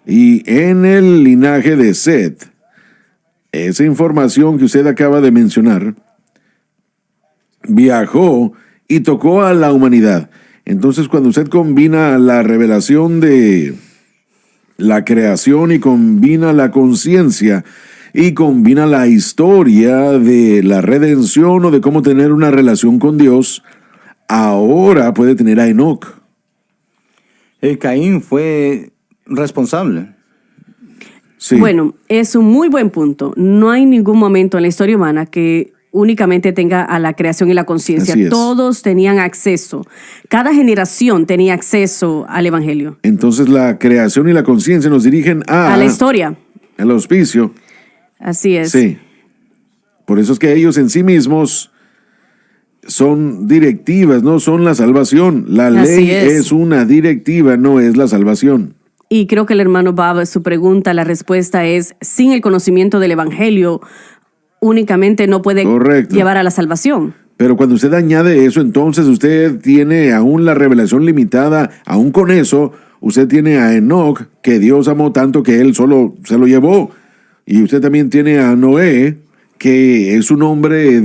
Y en el linaje de Seth, esa información que usted acaba de mencionar viajó y tocó a la humanidad. Entonces, cuando usted combina la revelación de la creación y combina la conciencia y combina la historia de la redención o de cómo tener una relación con Dios, ahora puede tener a Enoc. Caín fue responsable. Sí. Bueno, es un muy buen punto. No hay ningún momento en la historia humana que únicamente tenga a la creación y la conciencia. Así es. Todos tenían acceso. Cada generación tenía acceso al evangelio, Entonces la creación y la conciencia nos dirigen a la historia. al auspicio. Así es. Sí. Por eso es que ellos en sí mismos son directivas, no son la salvación. La Así ley es. es una directiva, no es la salvación. Y creo que el hermano Bob, su pregunta, la respuesta es, sin el conocimiento del evangelio, únicamente no puede Correcto. llevar a la salvación. Pero cuando usted añade eso, entonces usted tiene aún la revelación limitada. Aún con eso, usted tiene a Enoc, que Dios amó tanto que él solo se lo llevó. Y usted también tiene a Noé, que es un hombre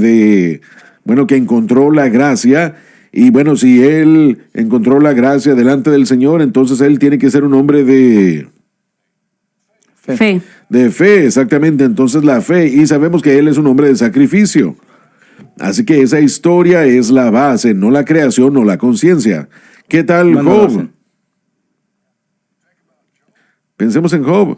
que encontró la gracia. Y bueno, si él encontró la gracia delante del Señor, entonces él tiene que ser un hombre de Fe. fe, exactamente. Entonces la fe, y sabemos que él es un hombre de sacrificio. Así que esa historia es la base, no la creación, no la conciencia. ¿Qué tal No, no, Job? sí. Pensemos en Job,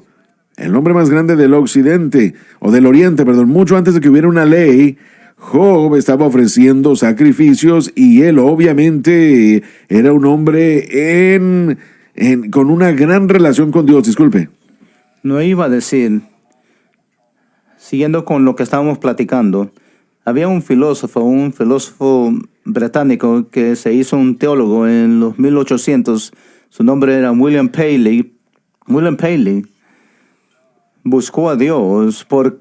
el hombre más grande del occidente, o del oriente, perdón, mucho antes de que hubiera una ley. Job estaba ofreciendo sacrificios y él obviamente era un hombre con una gran relación con Dios. Disculpe. No iba a decir, siguiendo con lo que estábamos platicando, había un filósofo británico que se hizo un teólogo en los 1800. Su nombre era William Paley. William Paley buscó a Dios por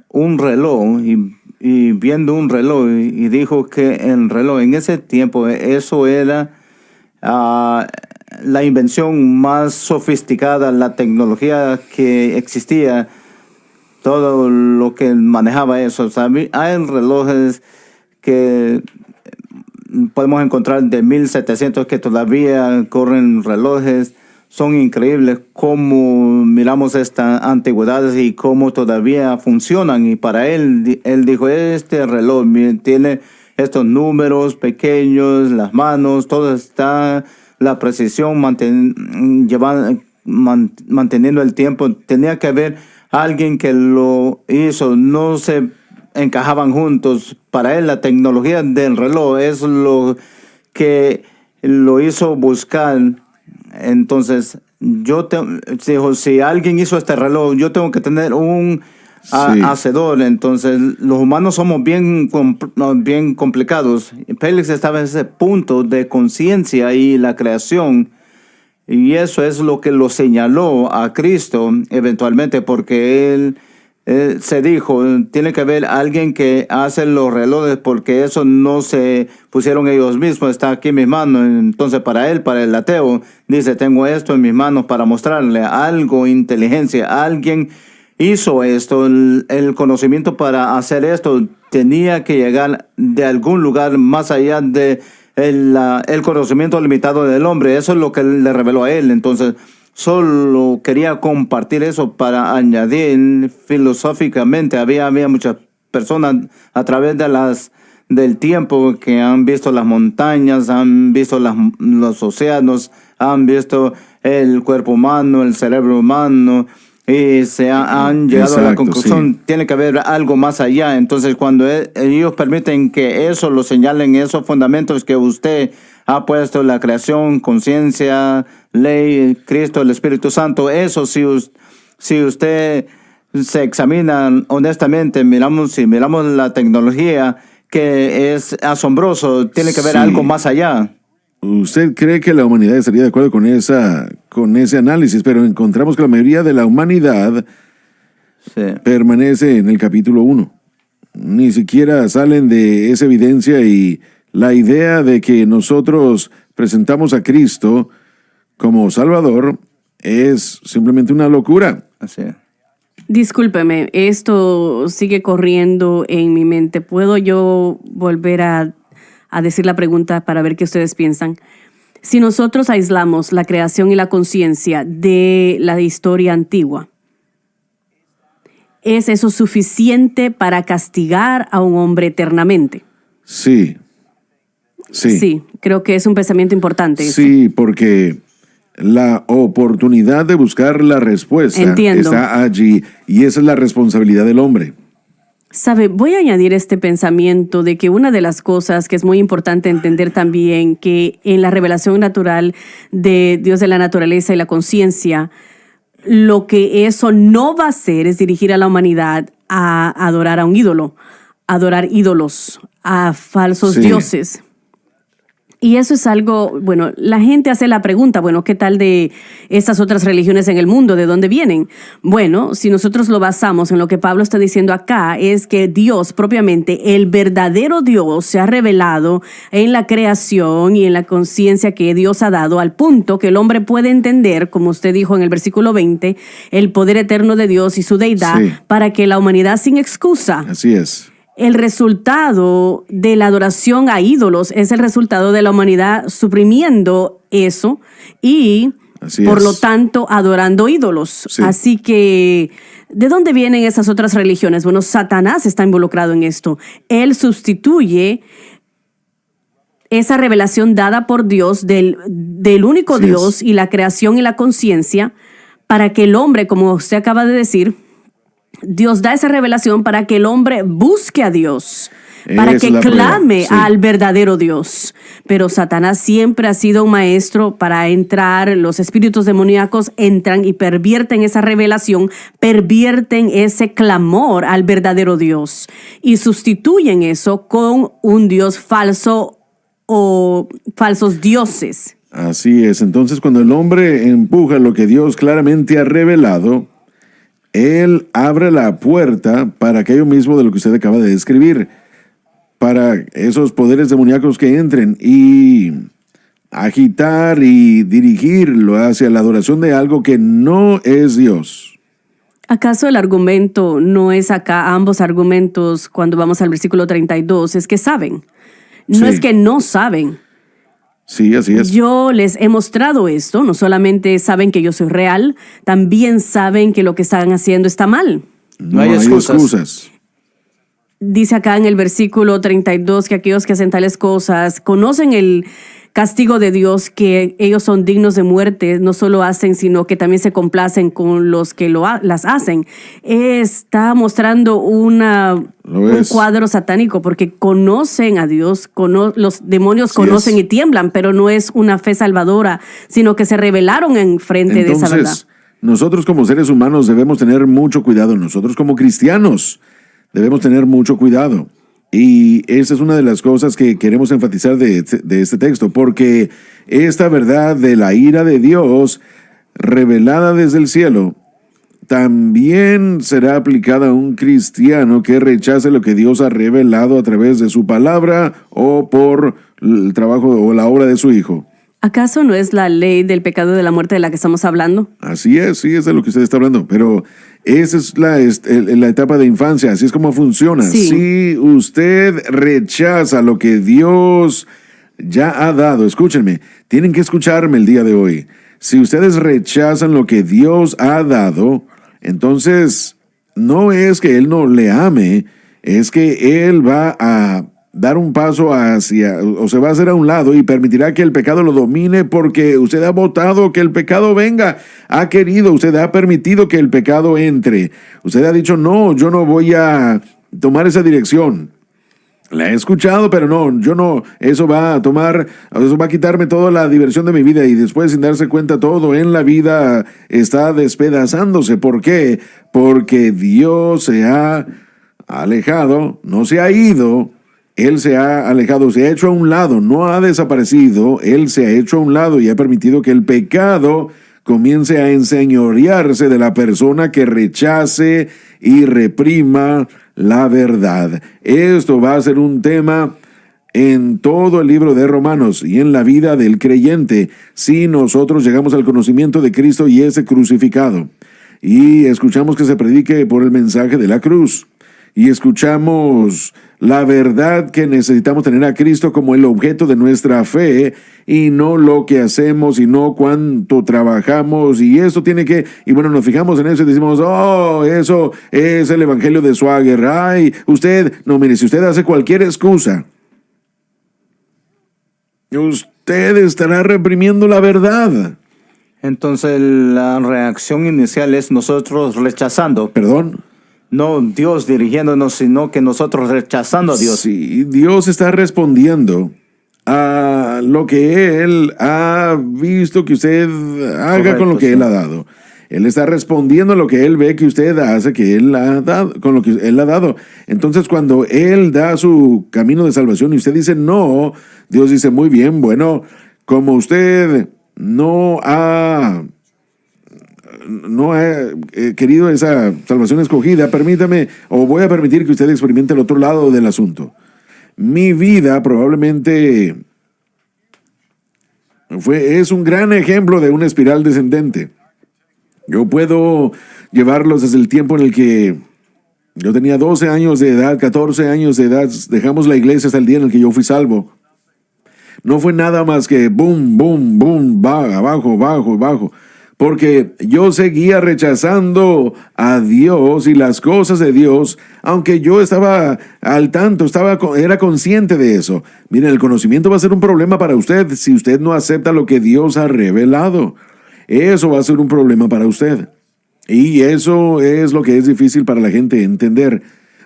un reloj y viendo un reloj y dijo que el reloj en ese tiempo eso era la invención más sofisticada, la tecnología que existía, todo lo que manejaba eso. O sea, hay relojes que podemos encontrar de 1700 que todavía corren relojes. Son increíbles cómo miramos estas antigüedades y cómo todavía funcionan. Y para él dijo, este reloj tiene estos números pequeños, las manos, todo está, la precisión, manteniendo el tiempo. Tenía que haber alguien que lo hizo, no se encajaban juntos. Para él la tecnología del reloj es lo que lo hizo buscar. Entonces, dijo, si alguien hizo este reloj, yo tengo que tener un hacedor. Entonces, los humanos somos bien complicados. Félix estaba en ese punto de conciencia y la creación. Y eso es lo que lo señaló a Cristo eventualmente, porque él se dijo, tiene que haber alguien que hace los relojes, porque eso no se pusieron ellos mismos, está aquí en mis manos. Entonces para el ateo, dice, tengo esto en mis manos para mostrarle algo, inteligencia, alguien hizo esto, el conocimiento para hacer esto tenía que llegar de algún lugar más allá de el conocimiento limitado del hombre. Eso es lo que le reveló a él. Entonces solo quería compartir eso para añadir filosóficamente. Había muchas personas a través de del tiempo que han visto las montañas, han visto los océanos, han visto el cuerpo humano, el cerebro humano, y han llegado a la conclusión, tiene que haber algo más allá. Entonces cuando ellos permiten que eso lo señalen, esos fundamentos que usted ha puesto, la creación, conciencia, ley, Cristo, el Espíritu Santo, eso si usted se examina honestamente, miramos la tecnología, que es asombroso, tiene que haber algo más allá. ¿Usted cree que la humanidad estaría de acuerdo con ese análisis? Pero encontramos que la mayoría de la humanidad permanece en el capítulo 1. Ni siquiera salen de esa evidencia, y la idea de que nosotros presentamos a Cristo como Salvador es simplemente una locura. Así es. Discúlpeme, esto sigue corriendo en mi mente. ¿Puedo yo volver a decir la pregunta para ver qué ustedes piensan? Si nosotros aislamos la creación y la conciencia de la historia antigua, ¿es eso suficiente para castigar a un hombre eternamente? Sí. Sí, creo que es un pensamiento importante. Sí, porque la oportunidad de buscar la respuesta está allí, y esa es la responsabilidad del hombre. Sabe, voy a añadir este pensamiento de que una de las cosas que es muy importante entender también, que en la revelación natural de Dios de la naturaleza y la conciencia, lo que eso no va a hacer es dirigir a la humanidad a adorar a un ídolo, a adorar ídolos, a falsos dioses. Y eso es algo, bueno, la gente hace la pregunta, bueno, ¿qué tal de estas otras religiones en el mundo? ¿De dónde vienen? Bueno, si nosotros lo basamos en lo que Pablo está diciendo acá, es que Dios propiamente, el verdadero Dios, se ha revelado en la creación y en la conciencia que Dios ha dado, al punto que el hombre puede entender, como usted dijo en el versículo 20, el poder eterno de Dios y su deidad, para que la humanidad sin excusa. Así es. El resultado de la adoración a ídolos es el resultado de la humanidad suprimiendo eso y Así Por es. lo tanto, adorando ídolos. Sí. Así que, ¿de dónde vienen esas otras religiones? Bueno, Satanás está involucrado en esto. Él sustituye esa revelación dada por Dios del único Así Dios es. y la creación y la conciencia para que el hombre, como usted acaba de decir, Dios da esa revelación para que el hombre busque a Dios, para Esa que es la prueba, clame sí. al verdadero Dios. Pero Satanás siempre ha sido un maestro para entrar, los espíritus demoníacos entran y pervierten esa revelación, pervierten ese clamor al verdadero Dios y sustituyen eso con un Dios falso o falsos dioses. Así es. Entonces, cuando el hombre empuja lo que Dios claramente ha revelado, él abre la puerta para aquello mismo de lo que usted acaba de describir, para esos poderes demoníacos que entren y agitar y dirigirlo hacia la adoración de algo que no es Dios. ¿Acaso el argumento no es acá, ambos argumentos, cuando vamos al versículo 32, es que saben? No Sí. es que no saben. Sí, así es. Yo les he mostrado esto, no solamente saben que yo soy real, también saben que lo que están haciendo está mal. No hay excusas. Dice acá en el versículo 32 que aquellos que hacen tales cosas conocen el castigo de Dios, que ellos son dignos de muerte, no solo hacen, sino que también se complacen con los que las hacen. Está mostrando un cuadro satánico, porque conocen a Dios, los demonios Así conocen es. y tiemblan, pero no es una fe salvadora, sino que se rebelaron en frente de esa verdad. Entonces, nosotros como seres humanos debemos tener mucho cuidado. Nosotros como cristianos debemos tener mucho cuidado. Y esa es una de las cosas que queremos enfatizar de este texto, porque esta verdad de la ira de Dios revelada desde el cielo también será aplicada a un cristiano que rechace lo que Dios ha revelado a través de su palabra o por el trabajo o la obra de su Hijo. ¿Acaso no es la ley del pecado y de la muerte de la que estamos hablando? Así es, sí, es de lo que usted está hablando, pero esa es la etapa de infancia, así es como funciona. Sí. Si usted rechaza lo que Dios ya ha dado, escúchenme, tienen que escucharme el día de hoy. Si ustedes rechazan lo que Dios ha dado, entonces no es que Él no le ame, es que Él va a dar un paso hacia, o se va a hacer a un lado y permitirá que el pecado lo domine, porque usted ha votado que el pecado venga, ha querido, usted ha permitido que el pecado entre. Usted ha dicho, no, yo no voy a tomar esa dirección. La he escuchado, pero no, yo no, eso va a quitarme toda la diversión de mi vida, y después, sin darse cuenta, todo en la vida está despedazándose. ¿Por qué? Porque Dios se ha alejado, no se ha ido. Él se ha alejado, se ha hecho a un lado, no ha desaparecido, Él se ha hecho a un lado y ha permitido que el pecado comience a enseñorearse de la persona que rechace y reprima la verdad. Esto va a ser un tema en todo el libro de Romanos y en la vida del creyente, si nosotros llegamos al conocimiento de Cristo y ese crucificado, y escuchamos que se predique por el mensaje de la cruz, y escuchamos la verdad que necesitamos tener a Cristo como el objeto de nuestra fe, y no lo que hacemos, y no cuánto trabajamos, y eso tiene que, y bueno, nos fijamos en eso y decimos, oh, eso es el evangelio de Swagger. Ay, usted, no, mire, si usted hace cualquier excusa, usted estará reprimiendo la verdad. Entonces la reacción inicial es nosotros rechazando. ¿Perdón? No Dios dirigiéndonos, sino que nosotros rechazando a Dios. Sí, Dios está respondiendo a lo que Él ha visto que usted haga. Correcto, con lo que sí. Él ha dado. Él está respondiendo a lo que Él ve que usted hace, que Él ha dado, con lo que Él ha dado. Entonces, cuando Él da su camino de salvación y usted dice no, Dios dice, muy bien, bueno, como usted no ha querido esa salvación escogida, permítame, o voy a permitir que usted experimente el otro lado del asunto. Mi vida probablemente es un gran ejemplo de una espiral descendente. Yo puedo llevarlos desde el tiempo en el que yo tenía 12 años de edad, 14 años de edad, dejamos la iglesia hasta el día en el que yo fui salvo. No fue nada más que boom, boom, boom, abajo, abajo, abajo. Porque yo seguía rechazando a Dios y las cosas de Dios, aunque yo estaba al tanto, era consciente de eso. Miren, el conocimiento va a ser un problema para usted si usted no acepta lo que Dios ha revelado. Eso va a ser un problema para usted. Y eso es lo que es difícil para la gente entender.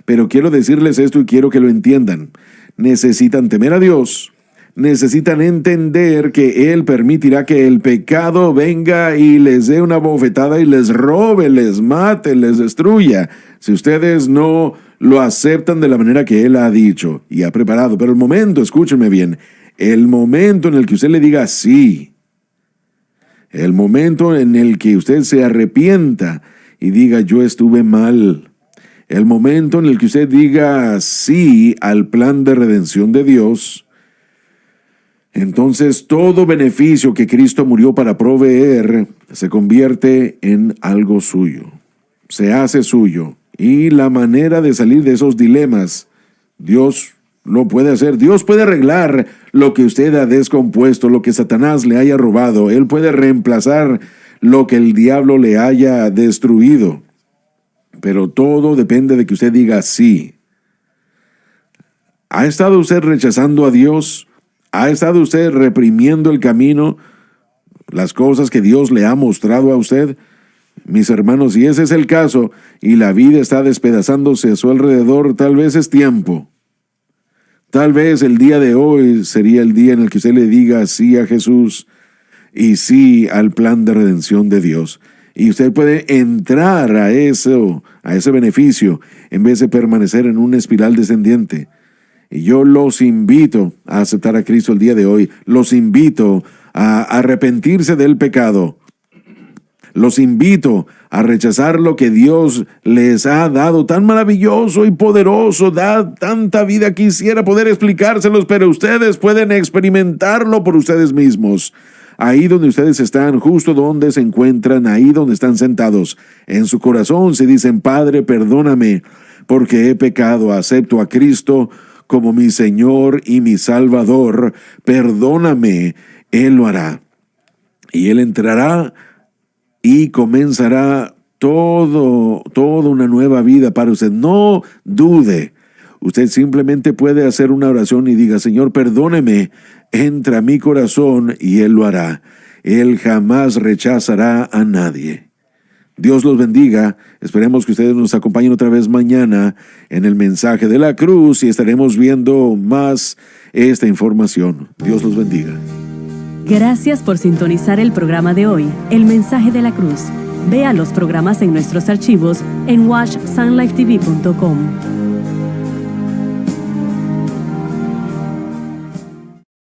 Pero quiero decirles esto y quiero que lo entiendan. Necesitan temer a Dios. Necesitan entender que Él permitirá que el pecado venga y les dé una bofetada y les robe, les mate, les destruya. Si ustedes no lo aceptan de la manera que Él ha dicho y ha preparado. Pero el momento, escúchenme bien, el momento en el que usted le diga sí, el momento en el que usted se arrepienta y diga yo estuve mal, el momento en el que usted diga sí al plan de redención de Dios, entonces todo beneficio que Cristo murió para proveer se convierte en algo suyo, se hace suyo. Y la manera de salir de esos dilemas, Dios lo puede hacer. Dios puede arreglar lo que usted ha descompuesto, lo que Satanás le haya robado. Él puede reemplazar lo que el diablo le haya destruido. Pero todo depende de que usted diga sí. ¿Ha estado usted rechazando a Dios? ¿Ha estado usted reprimiendo el camino, las cosas que Dios le ha mostrado a usted? Mis hermanos, si ese es el caso y la vida está despedazándose a su alrededor, tal vez es tiempo. Tal vez el día de hoy sería el día en el que usted le diga sí a Jesús y sí al plan de redención de Dios. Y usted puede entrar a ese beneficio en vez de permanecer en una espiral descendiente. Y yo los invito a aceptar a Cristo el día de hoy. Los invito a arrepentirse del pecado. Los invito a rechazar lo que Dios les ha dado tan maravilloso y poderoso. Da tanta vida, quisiera poder explicárselos, pero ustedes pueden experimentarlo por ustedes mismos. Ahí donde ustedes están, justo donde se encuentran, ahí donde están sentados, en su corazón se dicen: Padre, perdóname porque he pecado, acepto a Cristo como mi Señor y mi Salvador, perdóname. Él lo hará. Y Él entrará y comenzará toda una nueva vida para usted. No dude. Usted simplemente puede hacer una oración y diga: Señor, perdóneme, entra a mi corazón, y Él lo hará. Él jamás rechazará a nadie. Dios los bendiga. Esperemos que ustedes nos acompañen otra vez mañana en el mensaje de la cruz y estaremos viendo más esta información. Dios los bendiga. Gracias por sintonizar el programa de hoy, El Mensaje de la Cruz. Vea los programas en nuestros archivos en watchsunlifetv.com.